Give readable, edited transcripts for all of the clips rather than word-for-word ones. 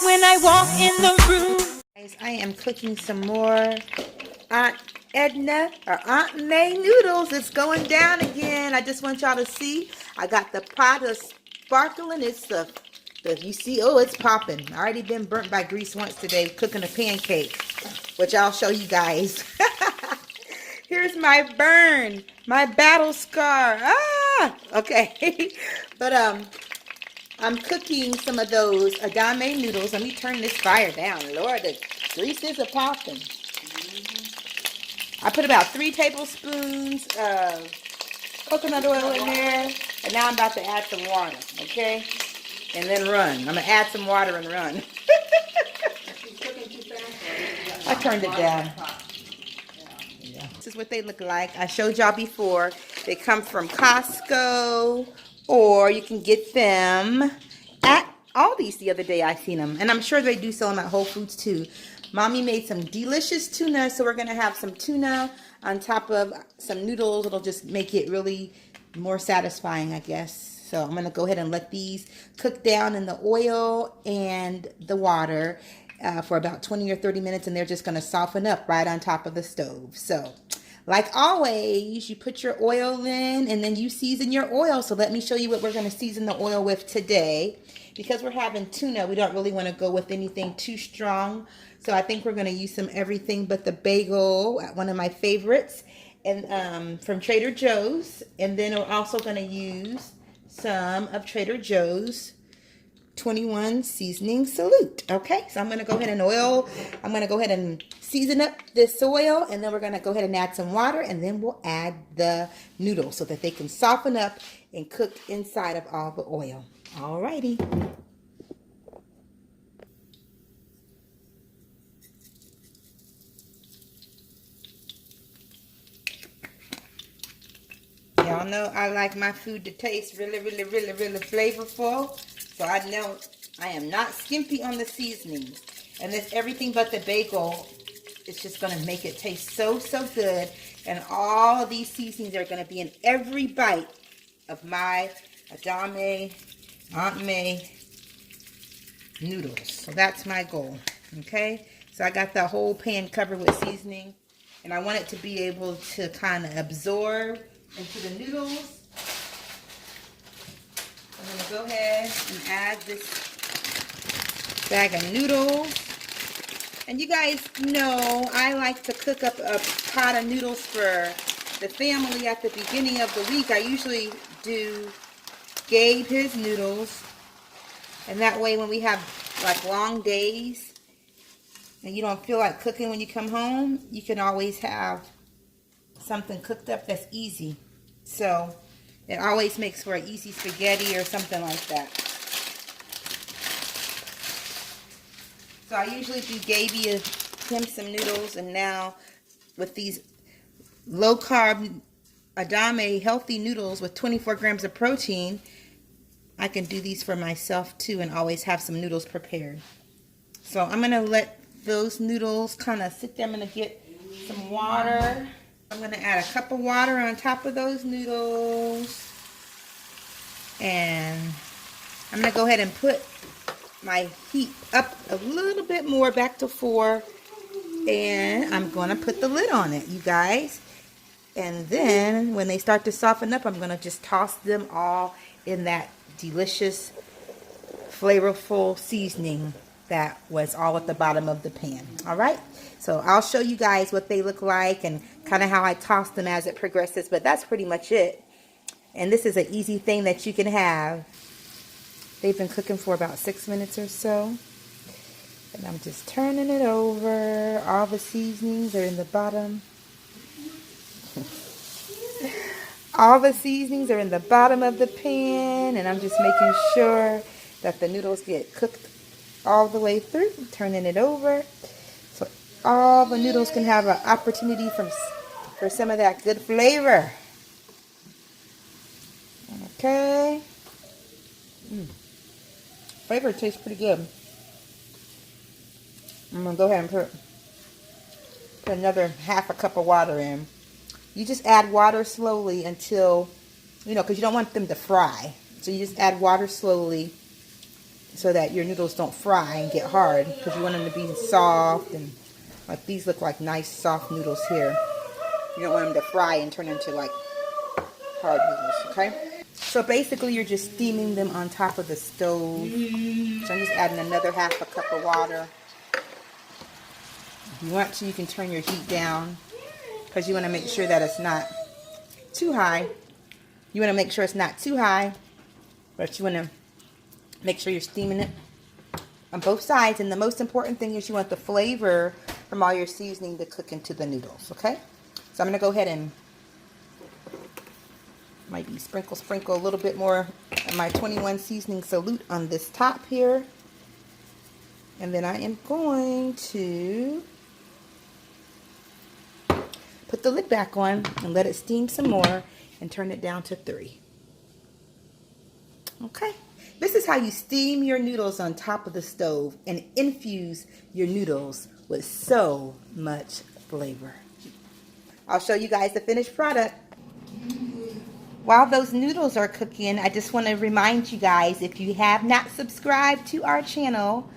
when I walk in the room. Guys, I am cooking some more Aunt Edna or Aunt May noodles. It's going down again. I just want y'all to see. I got the pot of sparkling. It's the you see, oh, it's popping. I already been burnt by grease once today cooking a pancake, which I'll show you guys. Here's my burn, my battle scar. Okay. But I'm cooking some of those Edamame noodles. Let me turn this fire down. Lord, the grease is a-popping. I put about 3 tablespoons of coconut oil in there. And now I'm about to add some water, okay? And then run. I'm going to add some water and run. I turned it down. This is what they look like. I showed y'all before. They come from Costco, or you can get them at Aldi's. The other day I seen them, and I'm sure they do sell them at Whole Foods too. Mommy made some delicious tuna, so we're gonna have some tuna on top of some noodles. It'll just make it really more satisfying, I guess. So I'm gonna go ahead and let these cook down in the oil and the water for about 20 or 30 minutes, and they're just gonna soften up right on top of the stove. So like always, you put your oil in and then you season your oil. So let me show you what we're going to season the oil with today. Because we're having tuna, we don't really want to go with anything too strong. So I think we're going to use some everything but the bagel, one of my favorites, and from Trader Joe's. And then we're also going to use some of Trader Joe's 21 seasoning salute. Okay, so I'm going to go ahead and season up this oil, and then we're going to go ahead and add some water, and then we'll add the noodles so that they can soften up and cook inside of all the oil. Alrighty. Y'all know I like my food to taste really, really, really, really flavorful. So I know I am not skimpy on the seasonings. And this everything but the bagel, it's just going to make it taste so, so good. And all of these seasonings are going to be in every bite of my Edamame Aunt May noodles. So that's my goal. Okay? So I got the whole pan covered with seasoning. And I want it to be able to kind of absorb into the noodles. I'm going to go ahead and add this bag of noodles. And you guys know I like to cook up a pot of noodles for the family at the beginning of the week. I usually do Gabe his noodles. And that way when we have like long days and you don't feel like cooking when you come home, you can always have something cooked up that's easy. So it always makes for an easy spaghetti or something like that. So I usually do him some noodles, and now with these low carb Edamame healthy noodles with 24 grams of protein, I can do these for myself too and always have some noodles prepared. So I'm going to let those noodles kind of sit there. I'm going to get some water. I'm going to add a cup of water on top of those noodles. And I'm going to go ahead and put my heat up a little bit more, back to 4. And I'm going to put the lid on it, you guys. And then when they start to soften up, I'm going to just toss them all in that delicious, flavorful seasoning that was all at the bottom of the pan. All right, so I'll show you guys what they look like and kind of how I toss them as it progresses, but that's pretty much it. And this is an easy thing that you can have. They've been cooking for about 6 minutes or so, and I'm just turning it over. All the seasonings are in the bottom. All the seasonings are in the bottom of the pan, and I'm just making sure that the noodles get cooked all the way through. Turning it over so all the noodles can have an opportunity for some of that good flavor. Okay. Flavor tastes pretty good. I'm going to go ahead and put another half a cup of water in. You just add water slowly until, because you don't want them to fry. So you just add water slowly so that your noodles don't fry and get hard, because you want them to be soft, and like these look like nice soft noodles here. You don't want them to fry and turn into like hard noodles, okay? So basically you're just steaming them on top of the stove. So I'm just adding another half a cup of water. If you want to, you can turn your heat down, because you want to make sure that it's not too high. You want to make sure it's not too high, but you want to make sure you're steaming it on both sides. And the most important thing is you want the flavor from all your seasoning to cook into the noodles, okay? So I'm going to go ahead and maybe sprinkle a little bit more of my 21 seasoning salute on this top here. And then I am going to put the lid back on and let it steam some more and turn it down to 3. Okay. This is how you steam your noodles on top of the stove and infuse your noodles with so much flavor. I'll show you guys the finished product. While those noodles are cooking, I just want to remind you guys, if you have not subscribed to our channel,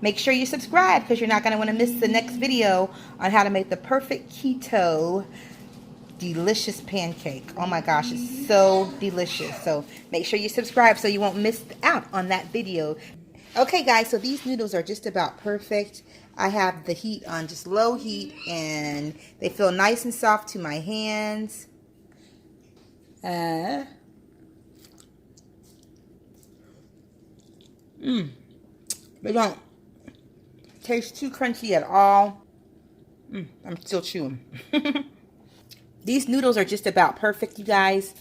make sure you subscribe, because you're not going to want to miss the next video on how to make the perfect keto delicious pancake. Oh my gosh, it's so delicious. So make sure you subscribe so you won't miss out on that video. Okay guys, so these noodles are just about perfect. I have the heat on just low heat, and they feel nice and soft to my hands. They don't taste too crunchy at all. I'm still chewing. These noodles are just about perfect, you guys.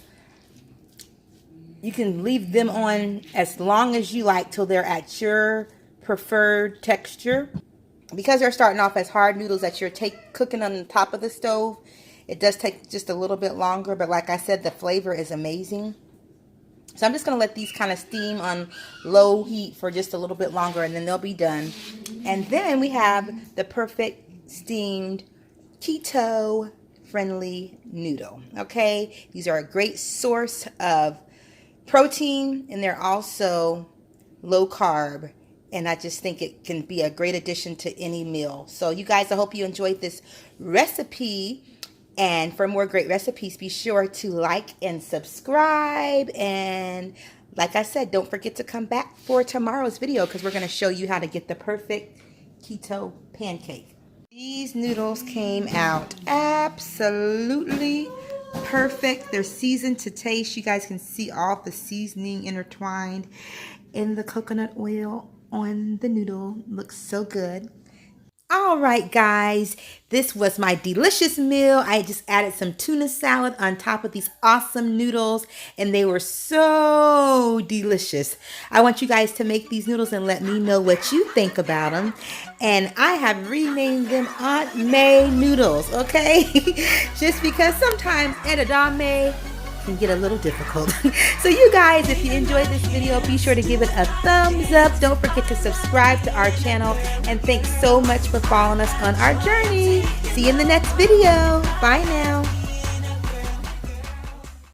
You can leave them on as long as you like till they're at your preferred texture. Because they're starting off as hard noodles that you're cooking on the top of the stove, it does take just a little bit longer. But like I said, the flavor is amazing. So I'm just going to let these kind of steam on low heat for just a little bit longer, and then they'll be done. And then we have the perfect steamed keto friendly noodle. Okay, these are a great source of protein, and they're also low carb, and I just think it can be a great addition to any meal. So you guys, I hope you enjoyed this recipe, and for more great recipes, be sure to like and subscribe. And like I said, don't forget to come back for tomorrow's video, because we're going to show you how to get the perfect keto pancake. These noodles came out absolutely perfect. They're seasoned to taste. You guys can see all the seasoning intertwined in the coconut oil on the noodle. Looks so good. All right, guys, this was my delicious meal. I just added some tuna salad on top of these awesome noodles, and they were so delicious. I want you guys to make these noodles and let me know what you think about them. And I have renamed them Aunt May noodles, okay? Just because sometimes edamame can get a little difficult. So you guys, if you enjoyed this video, be sure to give it a thumbs up. Don't forget to subscribe to our channel, and thanks so much for following us on our journey. See you in the next video. Bye now.